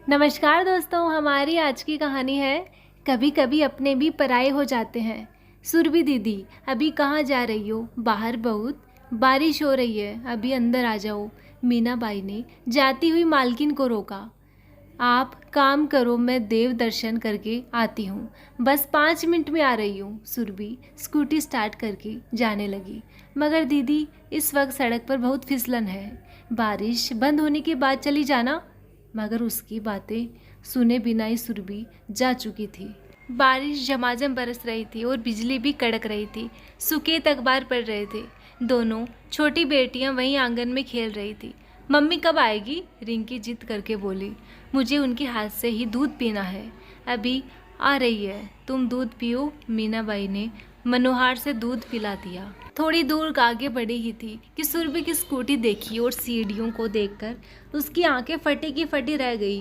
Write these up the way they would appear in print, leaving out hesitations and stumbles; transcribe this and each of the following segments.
नमस्कार दोस्तों, हमारी आज की कहानी है कभी कभी अपने भी पराये हो जाते हैं। सुरभि दीदी, अभी कहाँ जा रही हो? बाहर बहुत बारिश हो रही है, अभी अंदर आ जाओ। मीनाबाई ने जाती हुई मालकिन को रोका। आप काम करो, मैं देव दर्शन करके आती हूँ, बस 5 मिनट में आ रही हूँ। सुरभि स्कूटी स्टार्ट करके जाने लगी। मगर दीदी, इस वक्त सड़क पर बहुत फिसलन है, बारिश बंद होने के बाद चली जाना। मगर उसकी बातें सुने बिना ही सुरभि जा चुकी थी। बारिश झमाझम बरस रही थी और बिजली भी कड़क रही थी। सुकेत अखबार पढ़ रहे थे। दोनों छोटी बेटियां वहीं आंगन में खेल रही थी। मम्मी कब आएगी? रिंकी जिद करके बोली। मुझे उनके हाथ से ही दूध पीना है। अभी आ रही है, तुम दूध पियो। मीनाबाई ने मनोहार से दूध पिला दिया। थोड़ी दूर आगे बढ़ी ही थी कि सुरभि की स्कूटी देखी और सीढ़ियों को देखकर उसकी आंखें फटी की फटी रह गई।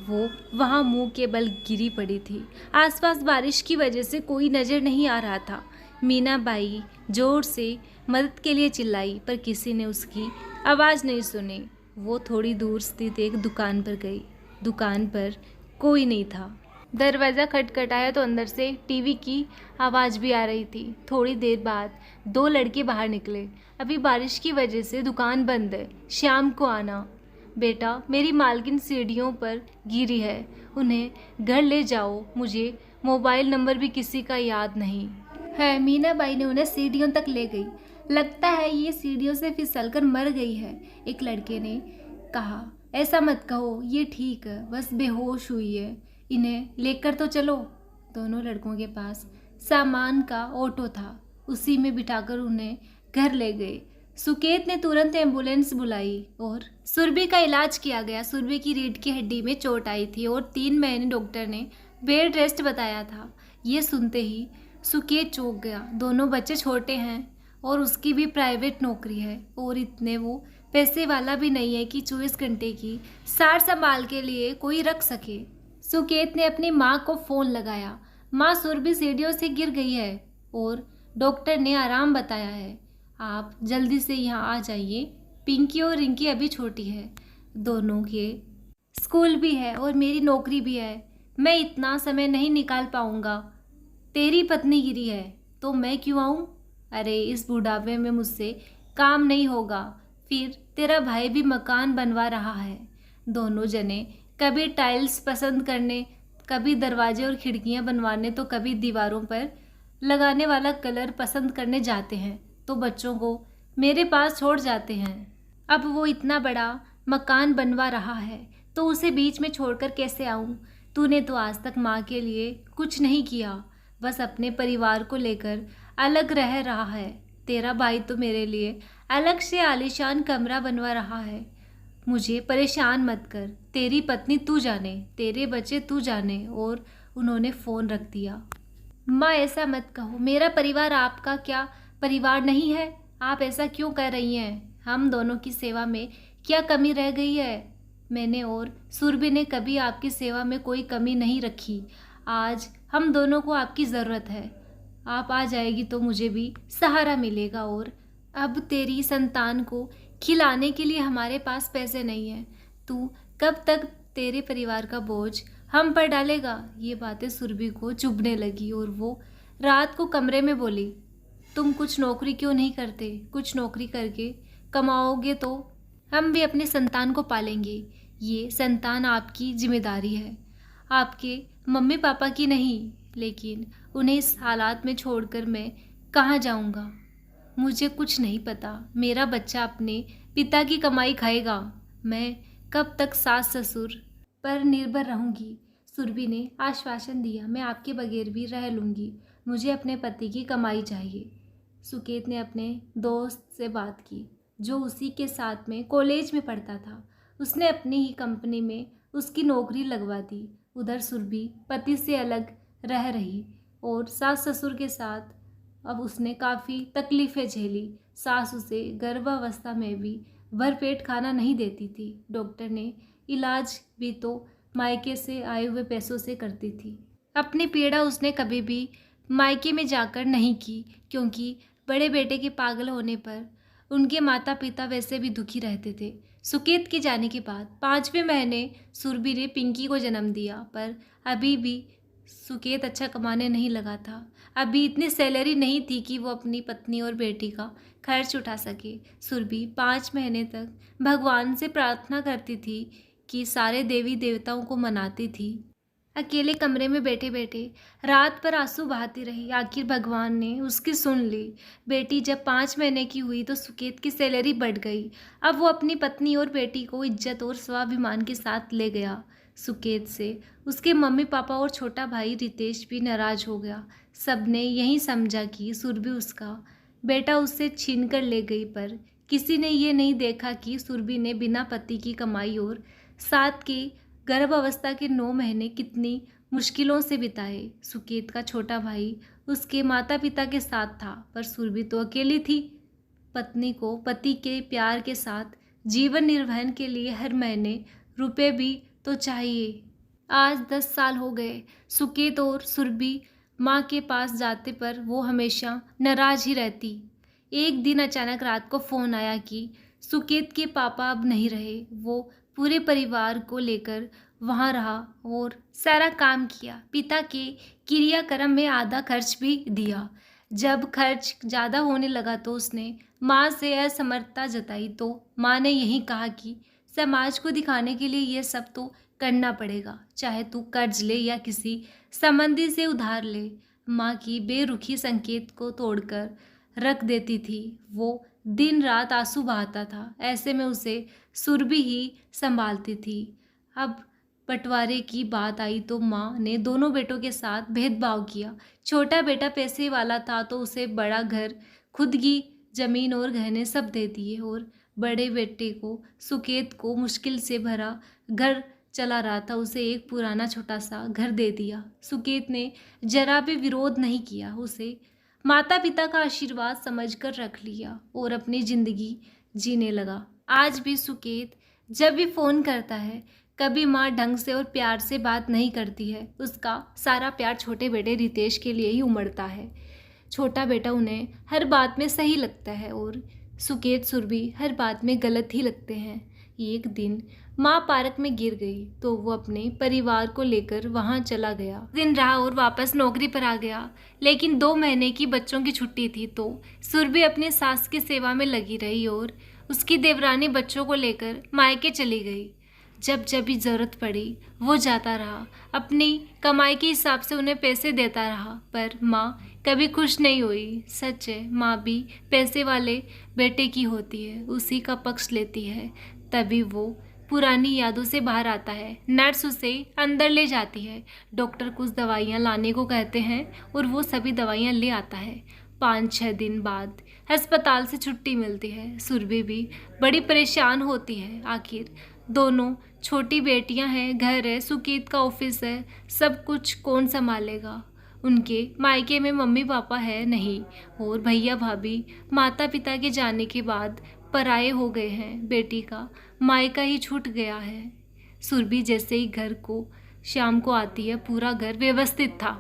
वो वहाँ मुंह के बल गिरी पड़ी थी। आसपास बारिश की वजह से कोई नजर नहीं आ रहा था। मीनाबाई जोर से मदद के लिए चिल्लाई, पर किसी ने उसकी आवाज़ नहीं सुनी। वो थोड़ी दूर स्थित एक दुकान पर गई। दुकान पर कोई नहीं था। दरवाज़ा खटखटाया तो अंदर से टीवी की आवाज़ भी आ रही थी। थोड़ी देर बाद 2 लड़के बाहर निकले। अभी बारिश की वजह से दुकान बंद है, शाम को आना। बेटा, मेरी मालकिन सीढ़ियों पर गिरी है, उन्हें घर ले जाओ। मुझे मोबाइल नंबर भी किसी का याद नहीं है। मीनाबाई ने उन्हें सीढ़ियों तक ले गई। लगता है ये सीढ़ियों से फिसलकर मर गई है, एक लड़के ने कहा। ऐसा मत कहो, ये ठीक है, बस बेहोश हुई है, इन्हें लेकर तो चलो। दोनों लड़कों के पास सामान का ऑटो था, उसी में बिठाकर उन्हें घर ले गए। सुकेत ने तुरंत एम्बुलेंस बुलाई और सुरभि का इलाज किया गया। सुरभि की रीढ़ की हड्डी में चोट आई थी और 3 महीने डॉक्टर ने बेड रेस्ट बताया था। ये सुनते ही सुकेत चौंक गया। दोनों बच्चे छोटे हैं और उसकी भी प्राइवेट नौकरी है, और इतने वो पैसे वाला भी नहीं है कि 24 घंटे की सार संभाल के लिए कोई रख सके। सुकेत ने अपनी माँ को फ़ोन लगाया। माँ, सुरभि सीढ़ियों से गिर गई है और डॉक्टर ने आराम बताया है, आप जल्दी से यहाँ आ जाइए। पिंकी और रिंकी अभी छोटी है, दोनों के स्कूल भी है और मेरी नौकरी भी है, मैं इतना समय नहीं निकाल पाऊँगा। तेरी पत्नी गिरी है तो मैं क्यों आऊँ? अरे, इस बुढ़ापे में मुझसे काम नहीं होगा। फिर तेरा भाई भी मकान बनवा रहा है। दोनों जने कभी टाइल्स पसंद करने, कभी दरवाजे और खिड़कियां बनवाने, तो कभी दीवारों पर लगाने वाला कलर पसंद करने जाते हैं, तो बच्चों को मेरे पास छोड़ जाते हैं। अब वो इतना बड़ा मकान बनवा रहा है तो उसे बीच में छोड़कर कैसे आऊँ? तूने तो आज तक माँ के लिए कुछ नहीं किया, बस अपने परिवार को लेकर अलग रह रहा है। तेरा भाई तो मेरे लिए अलग से आलीशान कमरा बनवा रहा है। मुझे परेशान मत कर, तेरी पत्नी तू जाने, तेरे बच्चे तू जाने। और उन्होंने फ़ोन रख दिया। माँ, ऐसा मत कहो, मेरा परिवार आपका क्या परिवार नहीं है? आप ऐसा क्यों कर रही हैं? हम दोनों की सेवा में क्या कमी रह गई है? मैंने और सुरभि ने कभी आपकी सेवा में कोई कमी नहीं रखी। आज हम दोनों को आपकी ज़रूरत है। आप आ जाएगी तो मुझे भी सहारा मिलेगा, और अब तेरी संतान को खिलाने के लिए हमारे पास पैसे नहीं हैं। तू कब तक तेरे परिवार का बोझ हम पर डालेगा? ये बातें सुरभि को चुभने लगी और वो रात को कमरे में बोली, तुम कुछ नौकरी क्यों नहीं करते? कुछ नौकरी करके कमाओगे तो हम भी अपनी संतान को पालेंगे। ये संतान आपकी जिम्मेदारी है, आपके मम्मी पापा की नहीं। लेकिन उन्हें इस हालात में छोड़कर मैं कहाँ जाऊँगा? मुझे कुछ नहीं पता। मेरा बच्चा अपने पिता की कमाई खाएगा। मैं कब तक सास ससुर पर निर्भर रहूंगी? सुरभि ने आश्वासन दिया, मैं आपके बगैर भी रह लूँगी, मुझे अपने पति की कमाई चाहिए। सुकेत ने अपने दोस्त से बात की जो उसी के साथ में कॉलेज में पढ़ता था। उसने अपनी ही कंपनी में उसकी नौकरी लगवा दी। उधर सुरभि पति से अलग रह रही और सास ससुर के साथ अब उसने काफ़ी तकलीफ़ें झेली। सास उसे गर्भावस्था में भी भरपेट खाना नहीं देती थी। डॉक्टर ने इलाज भी तो मायके से आए हुए पैसों से करती थी। अपनी पीड़ा उसने कभी भी मायके में जाकर नहीं की, क्योंकि बड़े बेटे के पागल होने पर उनके माता पिता वैसे भी दुखी रहते थे। सुकेत के जाने के बाद 5वें महीने सुरभि ने पिंकी को जन्म दिया, पर अभी भी सुकेत अच्छा कमाने नहीं लगा था। अभी इतनी सैलरी नहीं थी कि वो अपनी पत्नी और बेटी का खर्च उठा सके। सुरभि 5 महीने तक भगवान से प्रार्थना करती थी कि सारे देवी देवताओं को मनाती थी। अकेले कमरे में बैठे बैठे रात पर आंसू बहाती रही। आखिर भगवान ने उसकी सुन ली। बेटी जब 5 महीने की हुई तो सुकेत की सैलरी बढ़ गई। अब वो अपनी पत्नी और बेटी को इज्जत और स्वाभिमान के साथ ले गया। सुकेत से उसके मम्मी पापा और छोटा भाई रितेश भी नाराज हो गया। सबने यही समझा कि सुरभि उसका बेटा उससे छीन कर ले गई, पर किसी ने ये नहीं देखा कि सुरभि ने बिना पति की कमाई और साथ के गर्भावस्था के 9 महीने कितनी मुश्किलों से बिताए। सुकेत का छोटा भाई उसके माता पिता के साथ था, पर सुरभि तो अकेली थी। पत्नी को पति के प्यार के साथ जीवन निर्वहन के लिए हर महीने रुपए भी तो चाहिए। आज 10 साल हो गए। सुकेत और सुरभि माँ के पास जाते पर वो हमेशा नाराज ही रहती। एक दिन अचानक रात को फ़ोन आया कि सुकेत के पापा अब नहीं रहे। वो पूरे परिवार को लेकर वहाँ रहा और सारा काम किया। पिता के क्रियाक्रम में आधा खर्च भी दिया। जब खर्च ज़्यादा होने लगा तो उसने माँ से असमर्थता जताई, तो माँ ने यही कहा कि समाज को दिखाने के लिए ये सब तो करना पड़ेगा, चाहे तू कर्ज ले या किसी संबंधी से उधार ले। माँ की बेरुखी संकेत को तोड़कर रख देती थी। वो दिन रात आंसू बहाता था। ऐसे में उसे सुरभि ही संभालती थी। अब बंटवारे की बात आई तो माँ ने दोनों बेटों के साथ भेदभाव किया। छोटा बेटा पैसे वाला था तो उसे बड़ा घर, खुद की जमीन और गहने सब दे दिए, और बड़े बेटे को सुकेत को मुश्किल से भरा घर चला रहा था, उसे एक पुराना छोटा सा घर दे दिया। सुकेत ने जरा भी विरोध नहीं किया। उसे माता पिता का आशीर्वाद समझकर रख लिया और अपनी जिंदगी जीने लगा। आज भी सुकेत जब भी फ़ोन करता है, कभी माँ ढंग से और प्यार से बात नहीं करती है। उसका सारा प्यार छोटे बेटे रितेश के लिए ही उमड़ता है। छोटा बेटा उन्हें हर बात में सही लगता है और सुकेत सुरभि हर बात में गलत ही लगते हैं। एक दिन माँ पार्क में गिर गई तो वो अपने परिवार को लेकर वहाँ चला गया। दिन रहा और वापस नौकरी पर आ गया, लेकिन 2 महीने की बच्चों की छुट्टी थी तो सुरभि अपनी सास की सेवा में लगी रही और उसकी देवरानी बच्चों को लेकर मायके चली गई। जब जब भी ज़रूरत पड़ी वो जाता रहा, अपनी कमाई के हिसाब से उन्हें पैसे देता रहा, पर माँ कभी खुश नहीं हुई। सच है, माँ भी पैसे वाले बेटे की होती है, उसी का पक्ष लेती है। तभी वो पुरानी यादों से बाहर आता है। नर्स उसे अंदर ले जाती है। डॉक्टर कुछ दवाइयाँ लाने को कहते हैं और वो सभी दवाइयाँ ले आता है। 5-6 दिन बाद अस्पताल से छुट्टी मिलती है। सुरभि भी बड़ी परेशान होती है। आखिर दोनों छोटी बेटियां हैं, घर है, सुकेत का ऑफिस है, सब कुछ कौन संभालेगा। उनके मायके में मम्मी पापा है नहीं और भैया भाभी माता पिता के जाने के बाद पराये हो गए हैं। बेटी का मायका ही छूट गया है। सुरभि जैसे ही घर को शाम को आती है, पूरा घर व्यवस्थित था।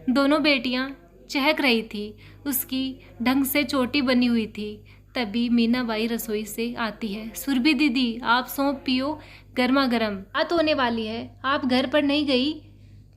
दोनों बेटियां चहक रही थी। उसकी ढंग से चोटी बनी हुई थी। तभी मीनाबाई रसोई से आती है। सुरभि दीदी, आप सौंप पियो, गर्मा गर्म। रात होने वाली है, आप घर पर नहीं गई?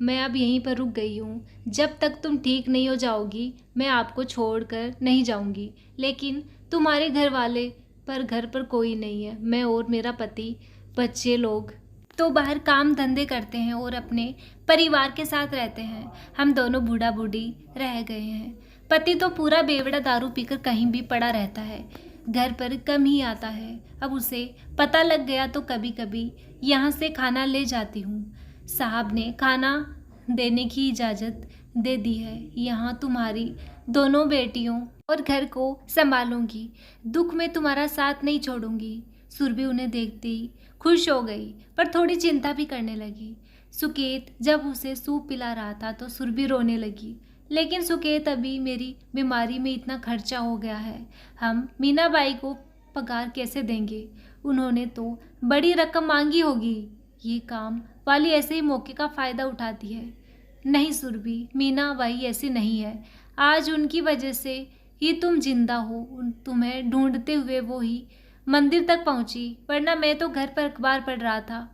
मैं अब यहीं पर रुक गई हूँ। जब तक तुम ठीक नहीं हो जाओगी मैं आपको छोड़कर नहीं जाऊँगी। लेकिन तुम्हारे घर वाले, पर घर पर कोई नहीं है। मैं और मेरा पति, बच्चे लोग तो बाहर काम धंधे करते हैं और अपने परिवार के साथ रहते हैं। हम दोनों बूढ़ा बूढ़ी रह गए हैं। पति तो पूरा बेवड़ा दारू पीकर कहीं भी पड़ा रहता है, घर पर कम ही आता है। अब उसे पता लग गया तो कभी कभी यहाँ से खाना ले जाती हूँ। साहब ने खाना देने की इजाज़त दे दी है। यहाँ तुम्हारी दोनों बेटियों और घर को संभालूंगी। दुख में तुम्हारा साथ नहीं छोड़ूंगी। सुरभि उन्हें देखते ही खुश हो गई, पर थोड़ी चिंता भी करने लगी। सुकेत जब उसे सूप पिला रहा था तो सुरभि रोने लगी। लेकिन सुकेत, अभी मेरी बीमारी में इतना खर्चा हो गया है, हम मीनाबाई को पगार कैसे देंगे? उन्होंने तो बड़ी रकम मांगी होगी। ये काम वाली ऐसे ही मौके का फ़ायदा उठाती है। नहीं सुरभि, मीनाबाई ऐसी नहीं है। आज उनकी वजह से ही तुम जिंदा हो। तुम्हें ढूंढते हुए वो ही मंदिर तक पहुंची, वरना मैं तो घर पर अखबार पढ़ रहा था।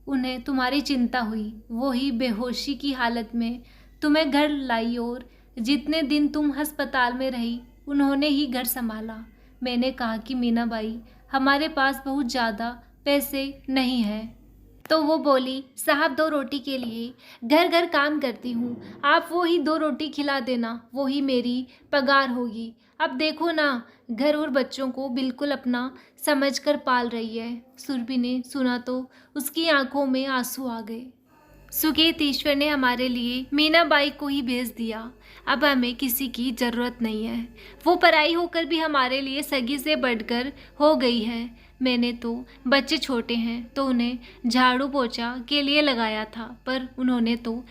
उन्हें तुम्हारी चिंता हुई, वो ही बेहोशी की हालत में तुम्हें घर लाई और जितने दिन तुम अस्पताल में रही उन्होंने ही घर संभाला। मैंने कहा कि मीनाबाई, हमारे पास बहुत ज़्यादा पैसे नहीं हैं। तो वो बोली, साहब 2 रोटी के लिए घर घर काम करती हूँ, आप वो ही 2 रोटी खिला देना, वो ही मेरी पगार होगी। अब देखो ना, घर और बच्चों को बिल्कुल अपना समझकर पाल रही है। सुरभि ने सुना तो उसकी आंखों में आंसू आ गए। सुकेत, ईश्वर ने हमारे लिए मीनाबाई को ही भेज दिया। अब हमें किसी की ज़रूरत नहीं है। वो पराई होकर भी हमारे लिए सगी से बढ़कर हो गई है। मैंने तो बच्चे छोटे हैं तो उन्हें झाड़ू पोछा के लिए लगाया था, पर उन्होंने तो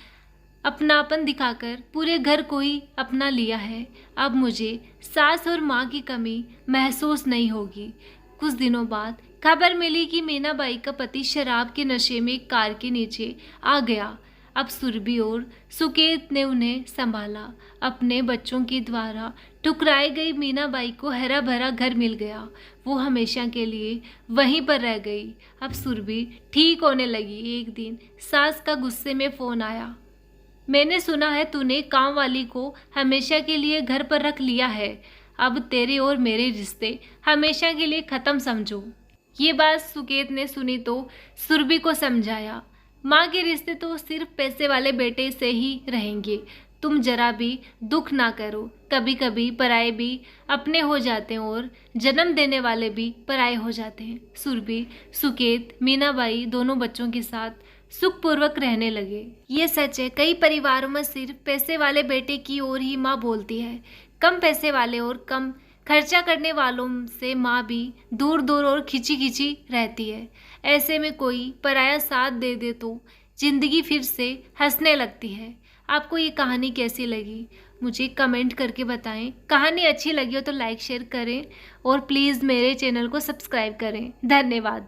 अपनापन दिखाकर पूरे घर को ही अपना लिया है। अब मुझे सास और माँ की कमी महसूस नहीं होगी। कुछ दिनों बाद खबर मिली कि मीनाबाई का पति शराब के नशे में एक कार के नीचे आ गया। अब सुरभि और सुकेत ने उन्हें संभाला। अपने बच्चों के द्वारा ठुकराई गई मीनाबाई को हरा भरा घर मिल गया। वो हमेशा के लिए वहीं पर रह गई। अब सुरभि ठीक होने लगी। एक दिन सास का गुस्से में फ़ोन आया। मैंने सुना है तूने काम वाली को हमेशा के लिए घर पर रख लिया है। अब तेरे और मेरे रिश्ते हमेशा के लिए ख़त्म समझो। ये बात सुकेत ने सुनी तो सुरभि को समझाया, माँ के रिश्ते तो सिर्फ पैसे वाले बेटे से ही रहेंगे। तुम जरा भी दुख ना करो। कभी कभी पराये भी अपने हो जाते हैं और जन्म देने वाले भी पराये हो जाते हैं। सुरभि, सुकेत, मीनाबाई दोनों बच्चों के साथ सुखपूर्वक रहने लगे। ये सच है, कई परिवारों में सिर्फ पैसे वाले बेटे की ओर ही माँ बोलती है। कम पैसे वाले और कम खर्चा करने वालों से माँ भी दूर दूर और खिंची खिंची रहती है। ऐसे में कोई पराया साथ दे दे तो जिंदगी फिर से हंसने लगती है। आपको ये कहानी कैसी लगी मुझे कमेंट करके बताएं। कहानी अच्छी लगी हो तो लाइक शेयर करें और प्लीज़ मेरे चैनल को सब्सक्राइब करें। धन्यवाद।